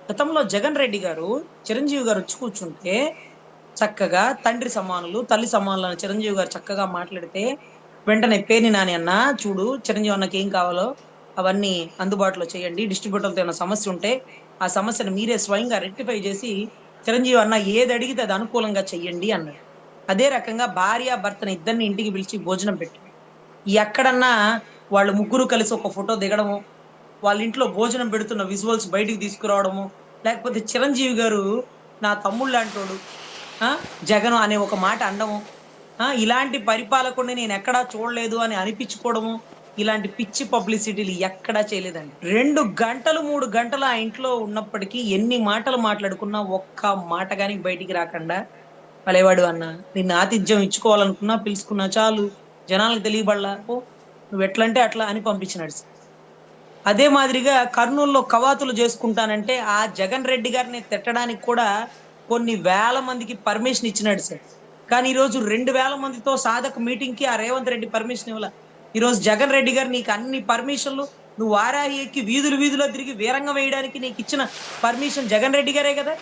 గతంలో జగన్ రెడ్డి గారు, చిరంజీవి గారు వచ్చి కూర్చుంటే, చక్కగా తండ్రి సమానులు, తల్లి సమానులని చిరంజీవి గారు చక్కగా మాట్లాడితే, వెంటనే పేర్ని నాని అన్న చూడు చిరంజీవి అన్నకి ఏం కావాలో అవన్నీ అందుబాటులో చేయండి. డిస్ట్రిబ్యూటర్‌తో ఏమైనా సమస్య ఉంటే, ఆ సమస్యను మీరే స్వయంగా రెక్టిఫై చేసి, చిరంజీవి అన్న ఏది అడిగితే అది అనుకూలంగా చెయ్యండి అన్నాడు. అదే రకంగా భార్య, భర్తని ఇద్దరిని ఇంటికి పిలిచి భోజనం పెట్టాడు. ఎక్కడన్నా వాళ్ళు ముగ్గురు కలిసి ఒక ఫోటో దిగడము, వాళ్ళ ఇంట్లో భోజనం పెడుతున్న విజువల్స్ బయటికి తీసుకురావడము, లేకపోతే చిరంజీవి గారు నా తమ్ముడులాంటోడు ఆ! జగను అనే ఒక మాట అనడము. ఇలాంటి పరిపాలకుడిని నేనెక్కడా చూడలేదు అని అనిపించుకోవడము, ఇలాంటి పిచ్చి పబ్లిసిటీలు ఎక్కడా చేయలేదండి. 2 గంటలు, 3 గంటలు ఆ ఇంట్లో ఉన్నప్పటికీ ఎన్ని మాటలు మాట్లాడుకున్నా ఒక్క మాట గాని బయటికి రాకుండా "భలేవాడివి అన్న. నిన్ను ఆతిథ్యం ఇచ్చుకోవాలనుకున్నా, పిలుచుకున్నా చాలు. జనాలకు తెలియబడలా. పో నువ్వెట్లంటే అట్లా" అని పంపించినాడు సార్. అదే మాదిరిగా కర్నూలులో కవాతులు చేసుకుంటానంటే, ఆ జగన్ రెడ్డి గారిని తిట్టడానికి కూడా కొన్ని వేల మందికి పర్మిషన్ ఇచ్చినాడు సార్. కానీ ఈరోజు 2000 మందితో సాధక మీటింగ్‌కి ఆ రేవంత్ రెడ్డి పర్మిషన్ ఇవ్వల. ఈరోజు జగన్ రెడ్డి గారు నీకు అన్ని పర్మిషన్‌లు నువ్వు వారాహి ఎక్కి వీధులు వీధిలో తిరిగి వీరంగం వేయడానికి నీకిచ్చిన పర్మిషన్ జగన్ రెడ్డి గారే గదా!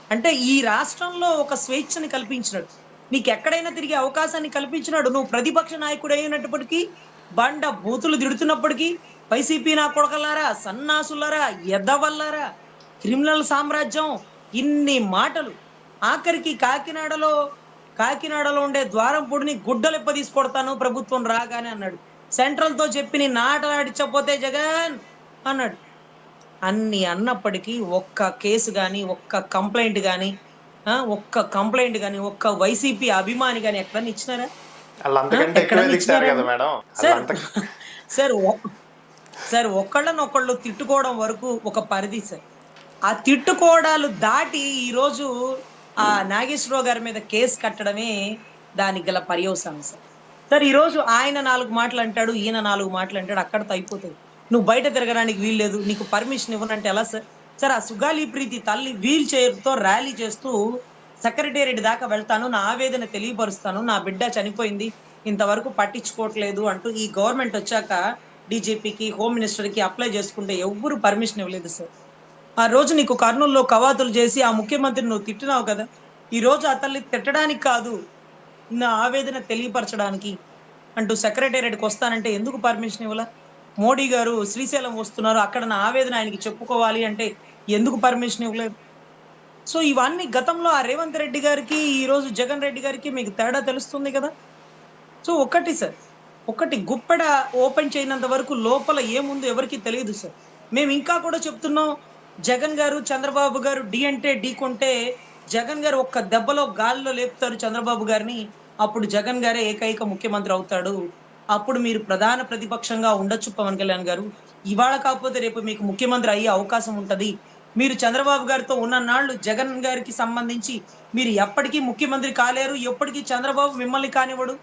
అంటే ఈ రాష్ట్రంలో ఒక స్వేచ్ఛని కల్పించినాడు. నీకెక్కడైనా తిరిగే అవకాశాన్ని కల్పించినాడు. నువ్వు ప్రతిపక్ష నాయకుడైనప్పటికీ, బూతులు తిడుతున్నప్పటికీ, వైసీపీ నా కొడకల్లారా, సన్నాసులారా, ఎదవల్లారా, క్రిమినల్ సామ్రాజ్యం ఇన్ని మాటలు. ఆఖరికి కాకినాడలో ఉండే ద్వారంపూడిని గుడ్డలెప్ప తీసి కొడతాను ప్రభుత్వం రాగానే అన్నాడు. సెంట్రల్‌తో చెప్పి నిన్ను ఆటలాడించకపోతే జగన్ అన్నాడు. అన్ని అన్నప్పటికీ ఒక్క కంప్లెయింట్ గాని, ఒక్క వైసీపీ అభిమాని గాని ఎక్కడన్నా ఇచ్చినారా? ఆళ్ళంతకంటే ఎక్కువే ఎక్కడన్నా తిట్టారు ఇచ్చినారా గదా అండి? మేడం. సార్ ఆళ్ళంత సార్ ఒ సార్ ఒకళ్ళనొకళ్ళు తిట్టుకోవడం వరకు ఒక పరిధి సార్. ఆ తిట్టుకోవడాలు దాటి ఈరోజు నాగేశ్వరరావు గారి మీద కేస్ కట్టడమే దానికి గల పర్యవసానం సార్. సార్ ఈరోజు ఆయన 4 మాటలంటాడు, ఈయన 4 మాటలంటాడు అక్కడితో అయిపోతది. నువ్వు బయట తిరగడానికి వీల్లేదు. నీకు పర్మిషన్ ఇవ్వనంటే ఎలా సార్? సార్ ఆ సుగాలి ప్రీతి తల్లి వీల్ చైర్‌తో ర్యాలీ చేస్తూ సెక్రటేరియట్ దాకా వెళ్తాను. నా ఆవేదన తెలియపరుస్తాను. నా బిడ్డ చనిపోయింది. ఇంతవరకు పట్టించుకోవట్లేదు అంటూ ఈ గవర్నమెంట్ వచ్చాక డీజీపీకి, హోమ్ మినిస్టర్‌కి అప్లై చేసుకుంటే ఎవ్వరు పర్మిషన్ ఇవ్వలేదు సార్. ఆ రోజు నీకు కర్నూలులో కవాతులు చేసి ఆ ముఖ్యమంత్రిని నువ్వు తిట్టినావు కదా! ఈరోజు అతన్ని తిట్టడానికి కాదు, నా ఆవేదన తెలియపరచడానికి అంటూ సెక్రటేరియట్‌కొస్తానంటే ఎందుకు పర్మిషన్ ఇవ్వలా? మోడీ గారు శ్రీశైలం వస్తున్నారు. అక్కడ నా ఆవేదన ఆయనకి చెప్పుకోవాలి అంటే ఎందుకు పర్మిషన్ ఇవ్వలేదు? సో, ఇవన్నీ గతంలో ఆ రేవంత్ రెడ్డి గారికి, ఈరోజు జగన్ రెడ్డి గారికి మీకు తేడా తెలుస్తుంది కదా! సో, ఒకటి సార్. ఒకటి గుప్పెడ ఓపెన్ చేయనంత వరకు లోపల ఏముందో ఎవరికీ తెలీదు సార్. మేమింకా కూడా చెప్తున్నాం. జగన్ గారు, చంద్రబాబు గారు ఢీ అంటే ఢీకొంటే, జగన్ గారు ఒక్క దెబ్బలో గాలిలో లేపుతారు చంద్రబాబు గారిని. అప్పుడు జగన్ గారే ఏకైక ముఖ్యమంత్రి అవుతాడు. అప్పుడు మీరు ప్రధాన ప్రతిపక్షంగా ఉండొచ్చు పవన్ కళ్యాణ్ గారు. ఇవాళ కాకపోతే రేపు మీకు ముఖ్యమంత్రి అయ్యే అవకాశం ఉంటది. మీరు చంద్రబాబు గారితో ఉన్నన్నాళ్ళు జగన్ గారికి సంబంధించి మీరు ఎప్పటికీ ముఖ్యమంత్రి కాలేరు. ఎప్పటికి చంద్రబాబు మిమ్మల్ని కానివ్వడు.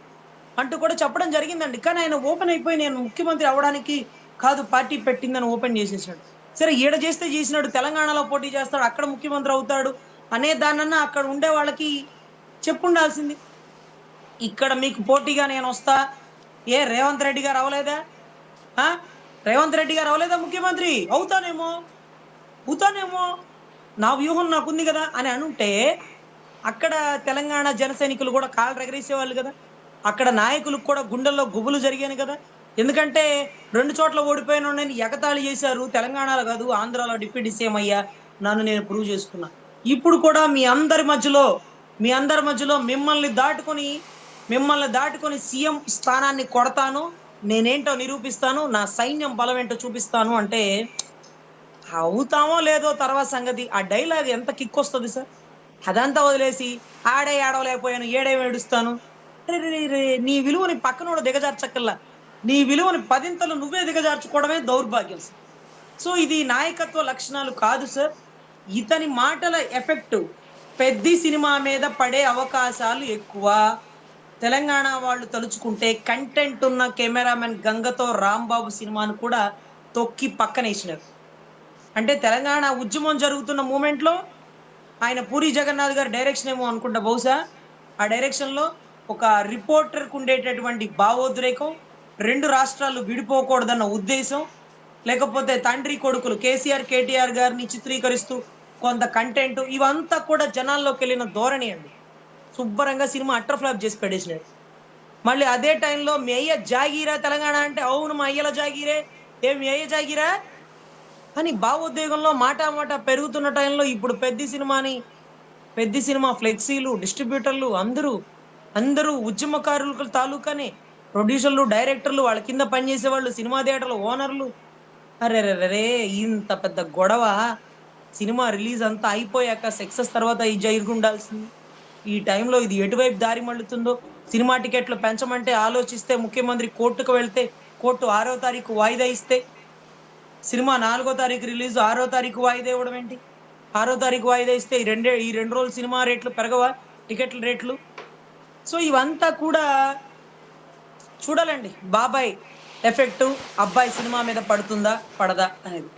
అంటూ కూడా చెప్పడం జరిగిందండి. కానీ ఆయన ఓపెన్ అయిపోయి నేను ముఖ్యమంత్రి అవ్వడానికి కాదు పార్టీ పెట్టిందని ఓపెన్ చేసేసాడు. సరే ఈడ చేస్తే చేసినాడు. తెలంగాణలో పోటీ చేస్తాడు. అక్కడ ముఖ్యమంత్రి అవుతాడు. అనే దాన్నన్నా అక్కడ ఉండే వాళ్ళకి చెప్పుండాల్సింది. ఇక్కడ మీకు పోటీగా నేనొస్తా. రేవంత్ రెడ్డి గారు అవ్వలేదా? ఆ! రేవంత్ రెడ్డి గారు అవ్వలేదా ముఖ్యమంత్రి? అవుతానేమో. నా వ్యూహం నాకుంది గదా! అని అనుంటే అక్కడ తెలంగాణ జన సైనికులు గూడా కాళ్ళు ఎగరేసేవాళ్ళు గదా! అక్కడ నాయకులకు కూడా గుండెల్లో గుబులు జరిగాను గదా! ఎందుకంటే 2 చోట్ల ఓడిపోయినోడిని ఎగతాళి చేశారు. తెలంగాణలో గాదు ఆంధ్రాలో డిప్యూటీ సీఎం అయ్యా. నన్ను నేను ప్రూవ్ చేసుకున్నా. ఇప్పుడు కూడా మీ అందరి మధ్యలో మిమ్మల్ని దాటుకొని సీఎం స్థానాన్ని కొడతాను. నేనేంటో నిరూపిస్తాను. నా సైన్యం బలమేంటో చూపిస్తాను అంటే అవుతామో లేదో తర్వాత సంగతి. ఆ డైలాగ్ ఎంత కిక్కొస్తది సార్. అదంతా వదిలేసి ఆడే ఏడవలేకపోయాను, ఏడేమి ఏడుస్తాను. అరెరెరెరే! నీ విలువని పక్కనోడు దిగజార్చక్కర్లా. నీ విలువని పదింతలు నువ్వే దిగజార్చుకోవడమే దౌర్భాగ్యం సార్. సో, ఇది నాయకత్వ లక్షణాలు కాదు సార్. ఇతని మాటల ఎఫెక్ట్ 'పెద్ది' సినిమా మీద పడే అవకాశాలు ఎక్కువ. తెలంగాణ వాళ్ళు తలుచుకుంటే కంటెంట్ ఉన్న కెమెరామన్ 'గంగతో రాంబాబు' సినిమాను కూడా తొక్కి పక్కనేసినారు. అంటే తెలంగాణ ఉద్యమం జరుగుతున్న మూమెంట్‌లో ఆయన 'పూరి జగన్నాథ్' గారి డైరెక్షన్ ఏమో అనుకుంటా బహుశా. ఆ డైరెక్షన్‌లో ఒక రిపోర్టర్‌కి ఉండేటటువంటి భావోద్రేకం, 2 రాష్ట్రాలు విడిపోకూడదన్న ఉద్దేశం, లేకపోతే తండ్రి కొడుకులు కేసీఆర్, కేటీఆర్ గారిని చిత్రీకరిస్తూ కొంత కంటెంట్ ఇవంతా కూడా జనాల్లోకెళ్ళిన ధోరణి అండి. శుభ్రంగా సినిమా అట్టర్ ఫ్లాప్ చేసి పడేసినాడు. మళ్ళీ అదే టైంలో మీ అయ్య జాగీరా తెలంగాణ అంటే, అవును మా అయ్యల జాగీరే. ఏం మీ అయ్య జాగీరా? అని భావోద్వేగంలో మాట మాట పెరుగుతున్న టైంలో ఇప్పుడు 'పెద్ది' సినిమా ఫ్లెక్సీలు, డిస్ట్రిబ్యూటర్లు అందరూ ఉద్యమకారుల తాలూకానే. ప్రొడ్యూసర్‌లు, డైరెక్టర్లు, వాళ్ళ కింద పనిచేసేవాళ్ళు, సినిమా థియేటర్ల ఓనర్లు. అరెరెరెరే! ఇంత పెద్ద గొడవ. సినిమా రిలీజ్ అంతా అయిపోయాక సక్సెస్ తర్వాత ఇది జరిగుండాల్సింది. ఈ టైంలో ఇది ఎటువైపు దారి మళ్లుతుందో, సినిమా టికెట్లు పెంచమంటే ఆలోచిస్తే ముఖ్యమంత్రి కోర్టుకు వెళ్తే, కోర్టు 6వ తారీఖు వాయిదా ఇస్తే, సినిమా 4 తారీఖు రిలీజ్ 6 తారీఖు వాయిదా ఇవ్వడం ఏంటి? 6 తారీఖు వాయిదా ఇస్తే ఈ 2 రోజులు సినిమా రేట్లు పెరగవా? టికెట్ల రేట్లు. సో, ఇవంతా కూడా చూడాలండి. బాబాయ్ ఎఫెక్టు అబ్బాయి సినిమా మీద పడుతుందా? పడదా? అనేది.